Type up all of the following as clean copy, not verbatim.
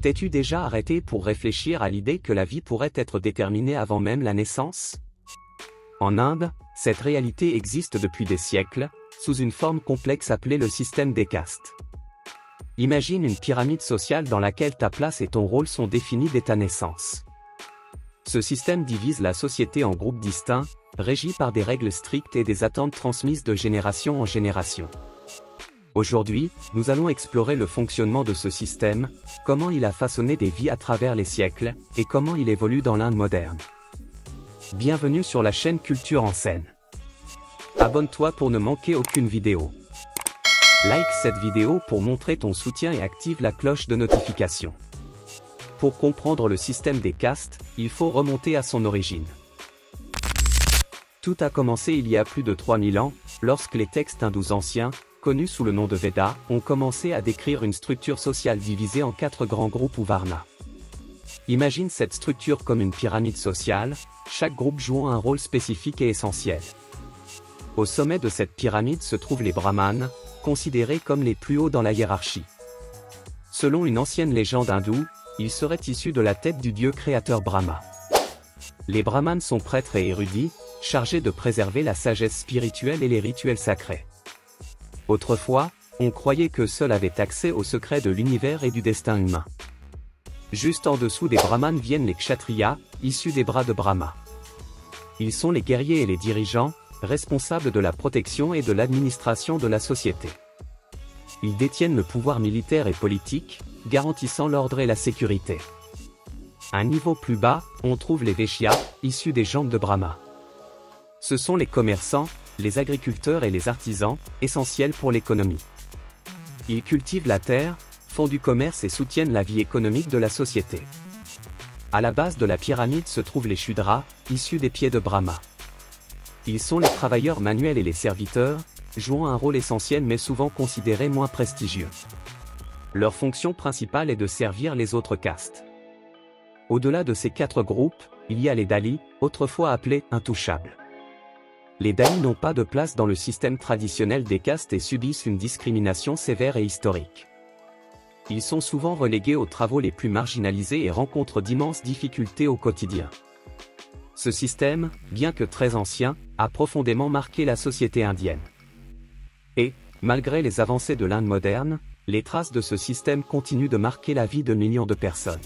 T'es-tu déjà arrêté pour réfléchir à l'idée que la vie pourrait être déterminée avant même la naissance? En Inde, cette réalité existe depuis des siècles, sous une forme complexe appelée le système des castes. Imagine une pyramide sociale dans laquelle ta place et ton rôle sont définis dès ta naissance. Ce système divise la société en groupes distincts, régis par des règles strictes et des attentes transmises de génération en génération. Aujourd'hui, nous allons explorer le fonctionnement de ce système, comment il a façonné des vies à travers les siècles, et comment il évolue dans l'Inde moderne. Bienvenue sur la chaîne Culture en scène. Abonne-toi pour ne manquer aucune vidéo. Like cette vidéo pour montrer ton soutien et active la cloche de notification. Pour comprendre le système des castes, il faut remonter à son origine. Tout a commencé il y a plus de 3000 ans, lorsque les textes hindous anciens, connus sous le nom de Védas, ont commencé à décrire une structure sociale divisée en 4 grands groupes ou varnas. Imagine cette structure comme une pyramide sociale, chaque groupe jouant un rôle spécifique et essentiel. Au sommet de cette pyramide se trouvent les brahmanes, considérés comme les plus hauts dans la hiérarchie. Selon une ancienne légende hindoue, ils seraient issus de la tête du dieu créateur Brahma. Les brahmanes sont prêtres et érudits, chargés de préserver la sagesse spirituelle et les rituels sacrés. Autrefois, on croyait que seuls avaient accès aux secrets de l'univers et du destin humain. Juste en dessous des brahmanes viennent les kshatriyas, issus des bras de Brahma. Ils sont les guerriers et les dirigeants, responsables de la protection et de l'administration de la société. Ils détiennent le pouvoir militaire et politique, garantissant l'ordre et la sécurité. À un niveau plus bas, on trouve les vaishyas, issus des jambes de Brahma. Ce sont les commerçants, les agriculteurs et les artisans, essentiels pour l'économie. Ils cultivent la terre, font du commerce et soutiennent la vie économique de la société. À la base de la pyramide se trouvent les Shudras, issus des pieds de Brahma. Ils sont les travailleurs manuels et les serviteurs, jouant un rôle essentiel mais souvent considéré moins prestigieux. Leur fonction principale est de servir les autres castes. Au-delà de ces 4 groupes, il y a les Dalis, autrefois appelés intouchables. Les Dalis n'ont pas de place dans le système traditionnel des castes et subissent une discrimination sévère et historique. Ils sont souvent relégués aux travaux les plus marginalisés et rencontrent d'immenses difficultés au quotidien. Ce système, bien que très ancien, a profondément marqué la société indienne. Et, malgré les avancées de l'Inde moderne, les traces de ce système continuent de marquer la vie de millions de personnes.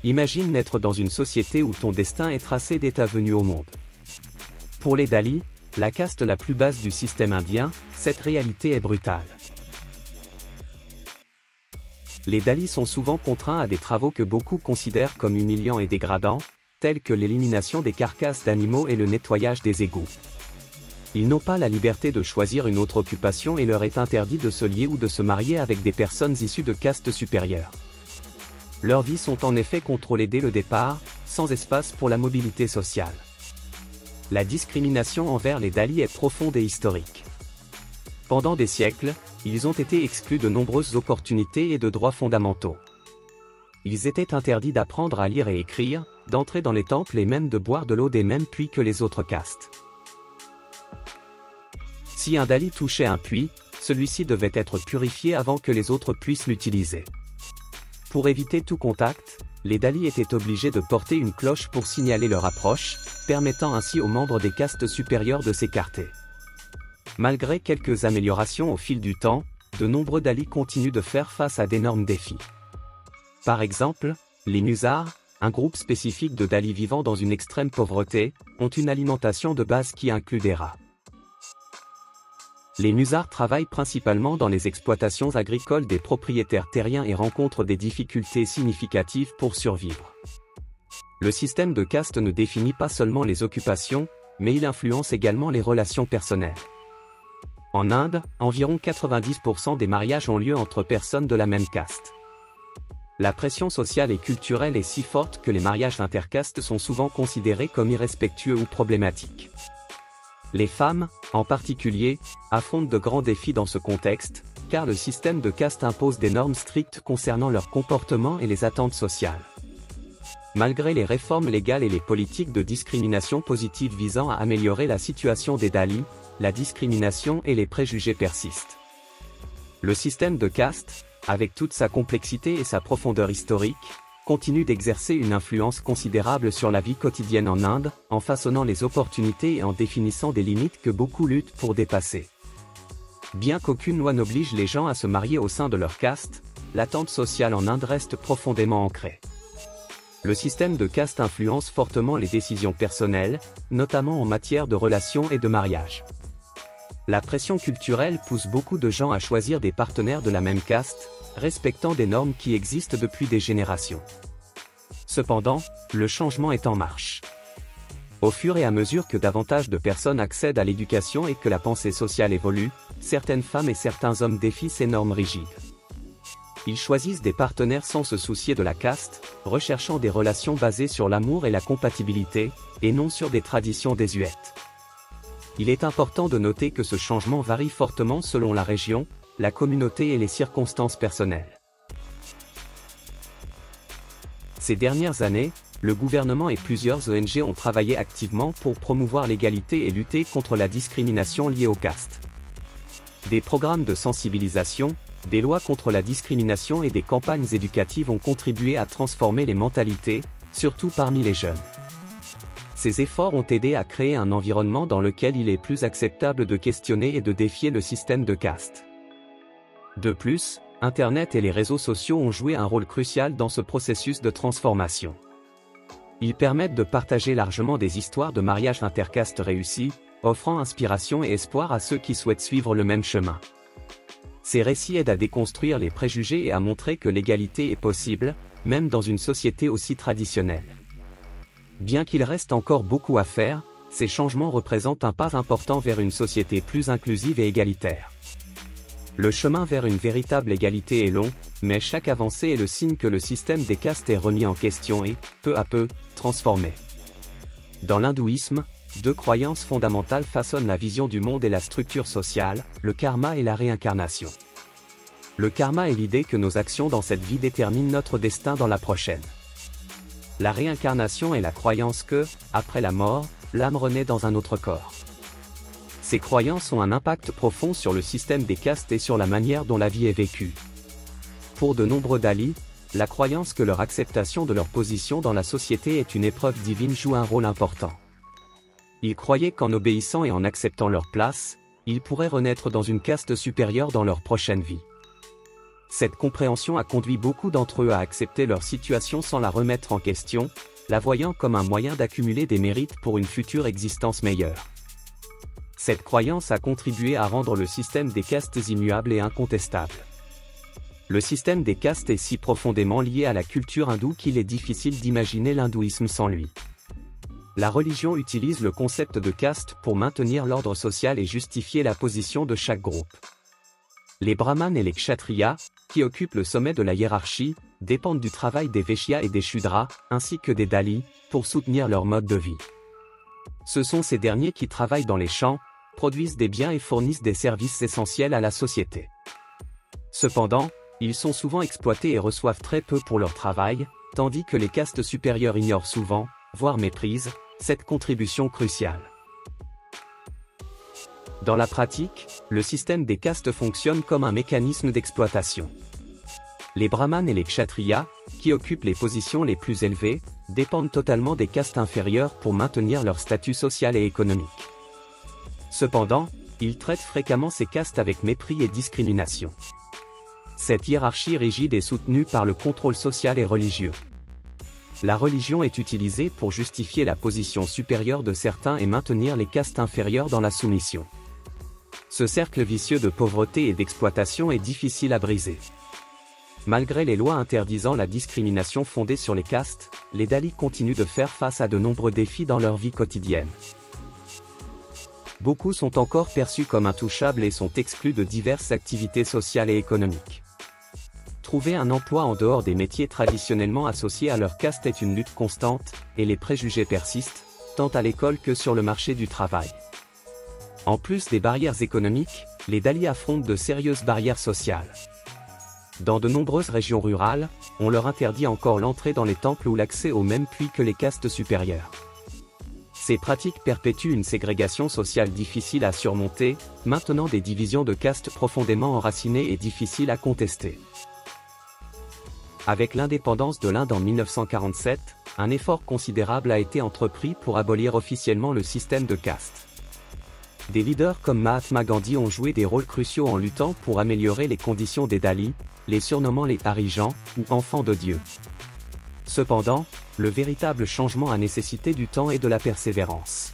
Imagine naître dans une société où ton destin est tracé dès ta venue au monde. Pour les Dalis, la caste la plus basse du système indien, cette réalité est brutale. Les Dalis sont souvent contraints à des travaux que beaucoup considèrent comme humiliants et dégradants, tels que l'élimination des carcasses d'animaux et le nettoyage des égouts. Ils n'ont pas la liberté de choisir une autre occupation et leur est interdit de se lier ou de se marier avec des personnes issues de castes supérieures. Leurs vies sont en effet contrôlées dès le départ, sans espace pour la mobilité sociale. La discrimination envers les Dalis est profonde et historique. Pendant des siècles, ils ont été exclus de nombreuses opportunités et de droits fondamentaux. Ils étaient interdits d'apprendre à lire et écrire, d'entrer dans les temples et même de boire de l'eau des mêmes puits que les autres castes. Si un Dali touchait un puits, celui-ci devait être purifié avant que les autres puissent l'utiliser. Pour éviter tout contact, les Dalis étaient obligés de porter une cloche pour signaler leur approche, permettant ainsi aux membres des castes supérieures de s'écarter. Malgré quelques améliorations au fil du temps, de nombreux Dalis continuent de faire face à d'énormes défis. Par exemple, les Musars, un groupe spécifique de Dalis vivant dans une extrême pauvreté, ont une alimentation de base qui inclut des rats. Les Musars travaillent principalement dans les exploitations agricoles des propriétaires terriens et rencontrent des difficultés significatives pour survivre. Le système de caste ne définit pas seulement les occupations, mais il influence également les relations personnelles. En Inde, environ 90% des mariages ont lieu entre personnes de la même caste. La pression sociale et culturelle est si forte que les mariages intercastes sont souvent considérés comme irrespectueux ou problématiques. Les femmes, en particulier, affrontent de grands défis dans ce contexte, car le système de caste impose des normes strictes concernant leur comportement et les attentes sociales. Malgré les réformes légales et les politiques de discrimination positive visant à améliorer la situation des Dalis, la discrimination et les préjugés persistent. Le système de caste, avec toute sa complexité et sa profondeur historique, continue d'exercer une influence considérable sur la vie quotidienne en Inde, en façonnant les opportunités et en définissant des limites que beaucoup luttent pour dépasser. Bien qu'aucune loi n'oblige les gens à se marier au sein de leur caste, l'attente sociale en Inde reste profondément ancrée. Le système de caste influence fortement les décisions personnelles, notamment en matière de relations et de mariage. La pression culturelle pousse beaucoup de gens à choisir des partenaires de la même caste, respectant des normes qui existent depuis des générations. Cependant, le changement est en marche. Au fur et à mesure que davantage de personnes accèdent à l'éducation et que la pensée sociale évolue, certaines femmes et certains hommes défient ces normes rigides. Ils choisissent des partenaires sans se soucier de la caste, recherchant des relations basées sur l'amour et la compatibilité, et non sur des traditions désuètes. Il est important de noter que ce changement varie fortement selon la région, la communauté et les circonstances personnelles. Ces dernières années, le gouvernement et plusieurs ONG ont travaillé activement pour promouvoir l'égalité et lutter contre la discrimination liée aux castes. Des programmes de sensibilisation, des lois contre la discrimination et des campagnes éducatives ont contribué à transformer les mentalités, surtout parmi les jeunes. Ces efforts ont aidé à créer un environnement dans lequel il est plus acceptable de questionner et de défier le système de caste. De plus, Internet et les réseaux sociaux ont joué un rôle crucial dans ce processus de transformation. Ils permettent de partager largement des histoires de mariage intercaste réussis, offrant inspiration et espoir à ceux qui souhaitent suivre le même chemin. Ces récits aident à déconstruire les préjugés et à montrer que l'égalité est possible, même dans une société aussi traditionnelle. Bien qu'il reste encore beaucoup à faire, ces changements représentent un pas important vers une société plus inclusive et égalitaire. Le chemin vers une véritable égalité est long, mais chaque avancée est le signe que le système des castes est remis en question et, peu à peu, transformé. Dans l'hindouisme, deux croyances fondamentales façonnent la vision du monde et la structure sociale, le karma et la réincarnation. Le karma est l'idée que nos actions dans cette vie déterminent notre destin dans la prochaine. La réincarnation est la croyance que, après la mort, l'âme renaît dans un autre corps. Ces croyances ont un impact profond sur le système des castes et sur la manière dont la vie est vécue. Pour de nombreux Dalits, la croyance que leur acceptation de leur position dans la société est une épreuve divine joue un rôle important. Ils croyaient qu'en obéissant et en acceptant leur place, ils pourraient renaître dans une caste supérieure dans leur prochaine vie. Cette compréhension a conduit beaucoup d'entre eux à accepter leur situation sans la remettre en question, la voyant comme un moyen d'accumuler des mérites pour une future existence meilleure. Cette croyance a contribué à rendre le système des castes immuable et incontestable. Le système des castes est si profondément lié à la culture hindoue qu'il est difficile d'imaginer l'hindouisme sans lui. La religion utilise le concept de caste pour maintenir l'ordre social et justifier la position de chaque groupe. Les brahmanes et les kshatriyas, qui occupent le sommet de la hiérarchie, dépendent du travail des vaishyas et des shudras, ainsi que des dalits, pour soutenir leur mode de vie. Ce sont ces derniers qui travaillent dans les champs, produisent des biens et fournissent des services essentiels à la société. Cependant, ils sont souvent exploités et reçoivent très peu pour leur travail, tandis que les castes supérieures ignorent souvent, voire méprisent, cette contribution cruciale. Dans la pratique, le système des castes fonctionne comme un mécanisme d'exploitation. Les brahmanes et les kshatriyas, qui occupent les positions les plus élevées, dépendent totalement des castes inférieures pour maintenir leur statut social et économique. Cependant, ils traitent fréquemment ces castes avec mépris et discrimination. Cette hiérarchie rigide est soutenue par le contrôle social et religieux. La religion est utilisée pour justifier la position supérieure de certains et maintenir les castes inférieures dans la soumission. Ce cercle vicieux de pauvreté et d'exploitation est difficile à briser. Malgré les lois interdisant la discrimination fondée sur les castes, les Dalits continuent de faire face à de nombreux défis dans leur vie quotidienne. Beaucoup sont encore perçus comme intouchables et sont exclus de diverses activités sociales et économiques. Trouver un emploi en dehors des métiers traditionnellement associés à leur caste est une lutte constante, et les préjugés persistent, tant à l'école que sur le marché du travail. En plus des barrières économiques, les Dalits affrontent de sérieuses barrières sociales. Dans de nombreuses régions rurales, on leur interdit encore l'entrée dans les temples ou l'accès au même puits que les castes supérieures. Ces pratiques perpétuent une ségrégation sociale difficile à surmonter, maintenant des divisions de castes profondément enracinées et difficiles à contester. Avec l'indépendance de l'Inde en 1947, un effort considérable a été entrepris pour abolir officiellement le système de caste. Des leaders comme Mahatma Gandhi ont joué des rôles cruciaux en luttant pour améliorer les conditions des Dalits, les surnommant les Harijans, ou enfants de Dieu. Cependant, le véritable changement a nécessité du temps et de la persévérance.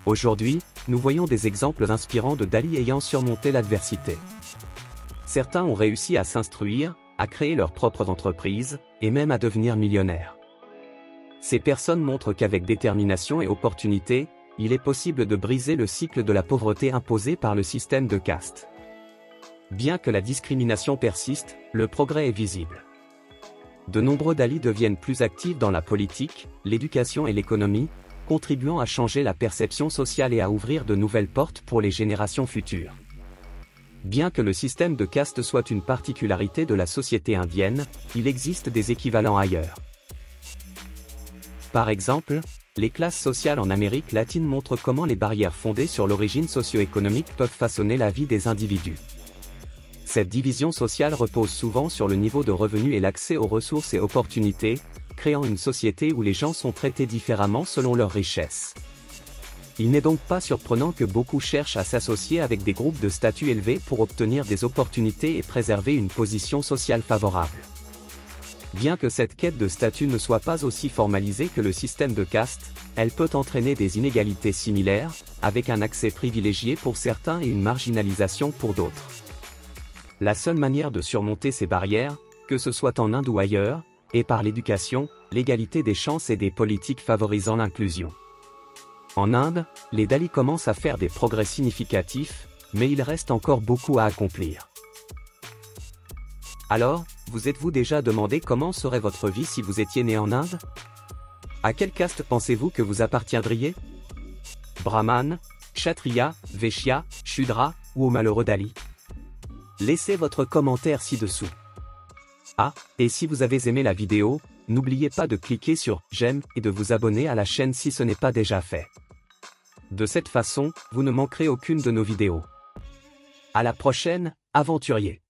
Aujourd'hui, nous voyons des exemples inspirants de Dalits ayant surmonté l'adversité. Certains ont réussi à s'instruire, à créer leurs propres entreprises, et même à devenir millionnaires. Ces personnes montrent qu'avec détermination et opportunité, il est possible de briser le cycle de la pauvreté imposé par le système de caste. Bien que la discrimination persiste, le progrès est visible. De nombreux Dalits deviennent plus actifs dans la politique, l'éducation et l'économie, contribuant à changer la perception sociale et à ouvrir de nouvelles portes pour les générations futures. Bien que le système de caste soit une particularité de la société indienne, il existe des équivalents ailleurs. Par exemple, les classes sociales en Amérique latine montrent comment les barrières fondées sur l'origine socio-économique peuvent façonner la vie des individus. Cette division sociale repose souvent sur le niveau de revenus et l'accès aux ressources et opportunités, créant une société où les gens sont traités différemment selon leur richesse. Il n'est donc pas surprenant que beaucoup cherchent à s'associer avec des groupes de statut élevé pour obtenir des opportunités et préserver une position sociale favorable. Bien que cette quête de statut ne soit pas aussi formalisée que le système de caste, elle peut entraîner des inégalités similaires, avec un accès privilégié pour certains et une marginalisation pour d'autres. La seule manière de surmonter ces barrières, que ce soit en Inde ou ailleurs, est par l'éducation, l'égalité des chances et des politiques favorisant l'inclusion. En Inde, les Dalits commencent à faire des progrès significatifs, mais il reste encore beaucoup à accomplir. Alors, vous êtes-vous déjà demandé comment serait votre vie si vous étiez né en Inde? À quelle caste pensez-vous que vous appartiendriez? Brahman, Kshatriya, Vaishya, Shudra, ou aux malheureux Dalits? Laissez votre commentaire ci-dessous. Ah, et si vous avez aimé la vidéo, n'oubliez pas de cliquer sur « J'aime » et de vous abonner à la chaîne si ce n'est pas déjà fait. De cette façon, vous ne manquerez aucune de nos vidéos. À la prochaine, aventuriers!